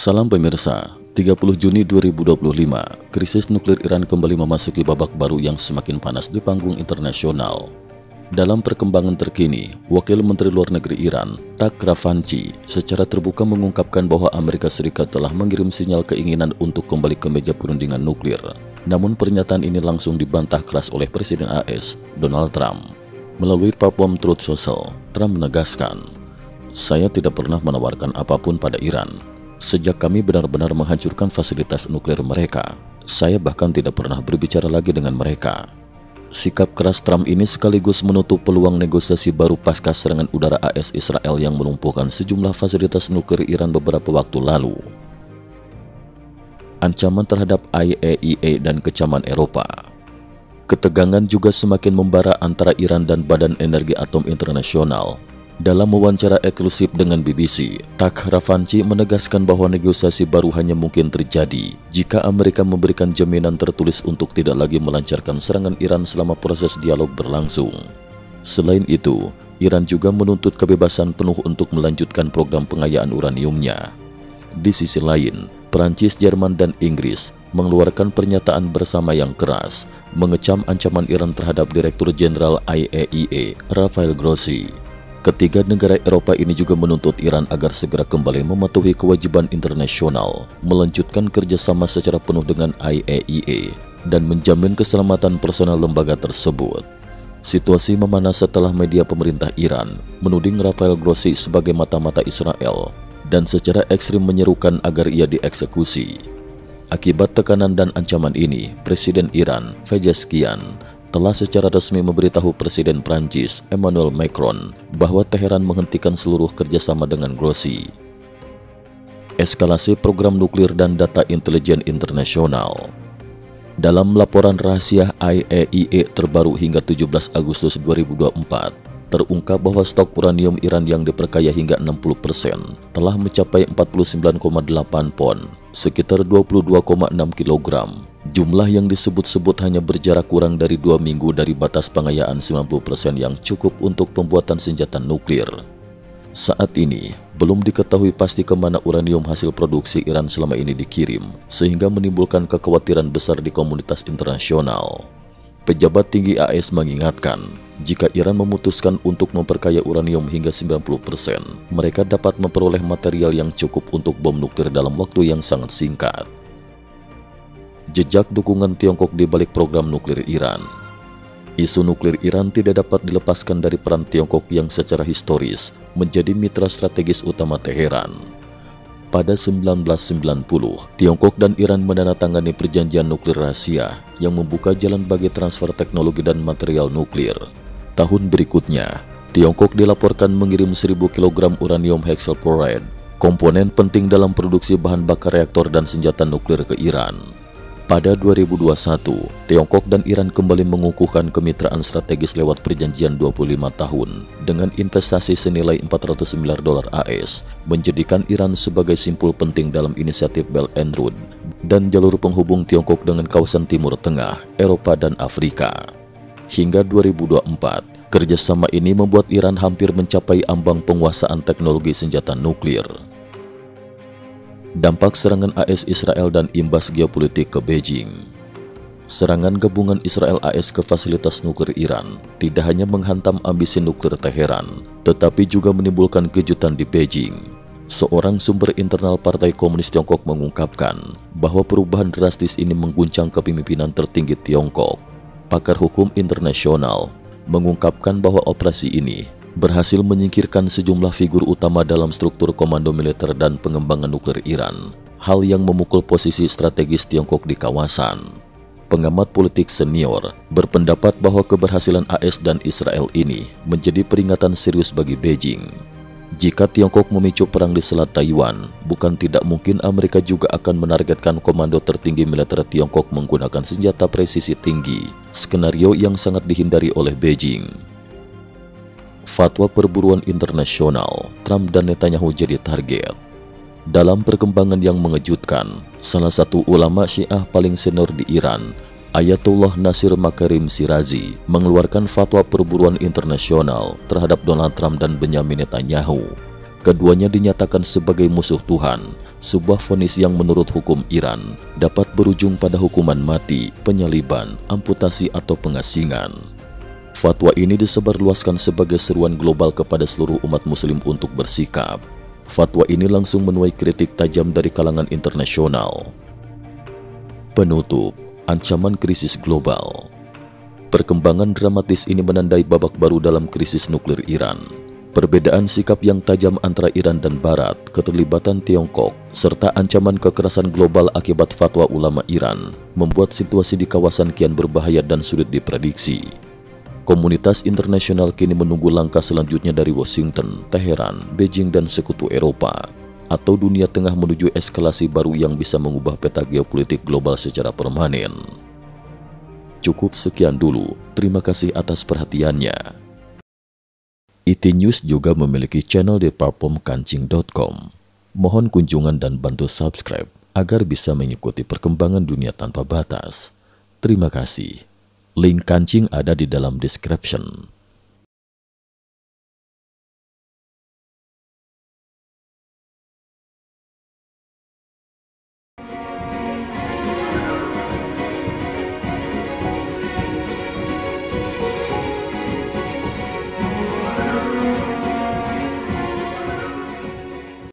Salam pemirsa, 30 Juni 2025, krisis nuklir Iran kembali memasuki babak baru yang semakin panas di panggung internasional. Dalam perkembangan terkini, Wakil Menteri Luar Negeri Iran, Tak Ravanchi, secara terbuka mengungkapkan bahwa Amerika Serikat telah mengirim sinyal keinginan untuk kembali ke meja perundingan nuklir. Namun pernyataan ini langsung dibantah keras oleh Presiden AS, Donald Trump. Melalui platform Truth Social, Trump menegaskan, "Saya tidak pernah menawarkan apapun pada Iran. Sejak kami benar-benar menghancurkan fasilitas nuklir mereka, saya bahkan tidak pernah berbicara lagi dengan mereka." Sikap keras Trump ini sekaligus menutup peluang negosiasi baru pasca serangan udara AS Israel yang melumpuhkan sejumlah fasilitas nuklir Iran beberapa waktu lalu. Ancaman terhadap IAEA dan kecaman Eropa. Ketegangan juga semakin membara antara Iran dan Badan Energi Atom Internasional. Dalam wawancara eksklusif dengan BBC, Tak Ravanchi menegaskan bahwa negosiasi baru hanya mungkin terjadi jika Amerika memberikan jaminan tertulis untuk tidak lagi melancarkan serangan Iran selama proses dialog berlangsung. Selain itu, Iran juga menuntut kebebasan penuh untuk melanjutkan program pengayaan uraniumnya. Di sisi lain, Perancis, Jerman, dan Inggris mengeluarkan pernyataan bersama yang keras, mengecam ancaman Iran terhadap Direktur Jenderal IAEA, Rafael Grossi. Ketiga negara Eropa ini juga menuntut Iran agar segera kembali mematuhi kewajiban internasional, melanjutkan kerjasama secara penuh dengan IAEA, dan menjamin keselamatan personel lembaga tersebut. Situasi memanas setelah media pemerintah Iran menuding Rafael Grossi sebagai mata-mata Israel dan secara ekstrim menyerukan agar ia dieksekusi. Akibat tekanan dan ancaman ini, Presiden Iran, Pezeshkian, telah secara resmi memberitahu Presiden Prancis, Emmanuel Macron, bahwa Teheran menghentikan seluruh kerjasama dengan Grossi. Eskalasi program nuklir dan data intelijen internasional. Dalam laporan rahasia IAEA terbaru hingga 17 Agustus 2024, terungkap bahwa stok uranium Iran yang diperkaya hingga 60% telah mencapai 49,8 pon, sekitar 22,6 kg. Jumlah yang disebut-sebut hanya berjarak kurang dari 2 minggu dari batas pengayaan 90% yang cukup untuk pembuatan senjata nuklir. Saat ini, belum diketahui pasti kemana uranium hasil produksi Iran selama ini dikirim, sehingga menimbulkan kekhawatiran besar di komunitas internasional. Pejabat tinggi AS mengingatkan, jika Iran memutuskan untuk memperkaya uranium hingga 90%, mereka dapat memperoleh material yang cukup untuk bom nuklir dalam waktu yang sangat singkat. Jejak dukungan Tiongkok di balik program nuklir Iran. Isu nuklir Iran tidak dapat dilepaskan dari peran Tiongkok yang secara historis menjadi mitra strategis utama Teheran. Pada 1990, Tiongkok dan Iran menandatangani perjanjian nuklir rahasia yang membuka jalan bagi transfer teknologi dan material nuklir. Tahun berikutnya, Tiongkok dilaporkan mengirim 1000 kg uranium hexafluoride, komponen penting dalam produksi bahan bakar reaktor dan senjata nuklir ke Iran. Pada 2021, Tiongkok dan Iran kembali mengukuhkan kemitraan strategis lewat perjanjian 25 tahun dengan investasi senilai 400 miliar dolar AS, menjadikan Iran sebagai simpul penting dalam inisiatif Belt and Road dan jalur penghubung Tiongkok dengan kawasan Timur Tengah, Eropa, dan Afrika. Hingga 2024, kerjasama ini membuat Iran hampir mencapai ambang penguasaan teknologi senjata nuklir. Dampak serangan AS Israel dan imbas geopolitik ke Beijing. Serangan gabungan Israel AS ke fasilitas nuklir Iran tidak hanya menghantam ambisi nuklir Teheran, tetapi juga menimbulkan kejutan di Beijing. Seorang sumber internal Partai Komunis Tiongkok mengungkapkan bahwa perubahan drastis ini mengguncang kepemimpinan tertinggi Tiongkok. Pakar hukum internasional mengungkapkan bahwa operasi ini berhasil menyingkirkan sejumlah figur utama dalam struktur komando militer dan pengembangan nuklir Iran, hal yang memukul posisi strategis Tiongkok di kawasan. Pengamat politik senior berpendapat bahwa keberhasilan AS dan Israel ini menjadi peringatan serius bagi Beijing. Jika Tiongkok memicu perang di Selat Taiwan, bukan tidak mungkin Amerika juga akan menargetkan komando tertinggi militer Tiongkok menggunakan senjata presisi tinggi, skenario yang sangat dihindari oleh Beijing. Fatwa perburuan internasional, Trump dan Netanyahu jadi target. Dalam perkembangan yang mengejutkan, salah satu ulama Syiah paling senior di Iran, Ayatullah Nasir Makarim Shirazi, mengeluarkan fatwa perburuan internasional terhadap Donald Trump dan Benyamin Netanyahu. Keduanya dinyatakan sebagai musuh Tuhan sebuah vonis yang menurut hukum Iran dapat berujung pada hukuman mati, penyaliban, amputasi atau pengasingan. Fatwa ini disebarluaskan sebagai seruan global kepada seluruh umat muslim untuk bersikap. Fatwa ini langsung menuai kritik tajam dari kalangan internasional. Penutup, ancaman krisis global. Perkembangan dramatis ini menandai babak baru dalam krisis nuklir Iran. Perbedaan sikap yang tajam antara Iran dan Barat, keterlibatan Tiongkok, serta ancaman kekerasan global akibat fatwa ulama Iran membuat situasi di kawasan kian berbahaya dan sulit diprediksi. Komunitas internasional kini menunggu langkah selanjutnya dari Washington, Teheran, Beijing, dan sekutu Eropa, atau dunia tengah menuju eskalasi baru yang bisa mengubah peta geopolitik global secara permanen. Cukup sekian dulu, terima kasih atas perhatiannya. IT News juga memiliki channel di platform kancing.com. Mohon kunjungan dan bantu subscribe agar bisa mengikuti perkembangan dunia tanpa batas. Terima kasih. Link kancing ada di dalam description.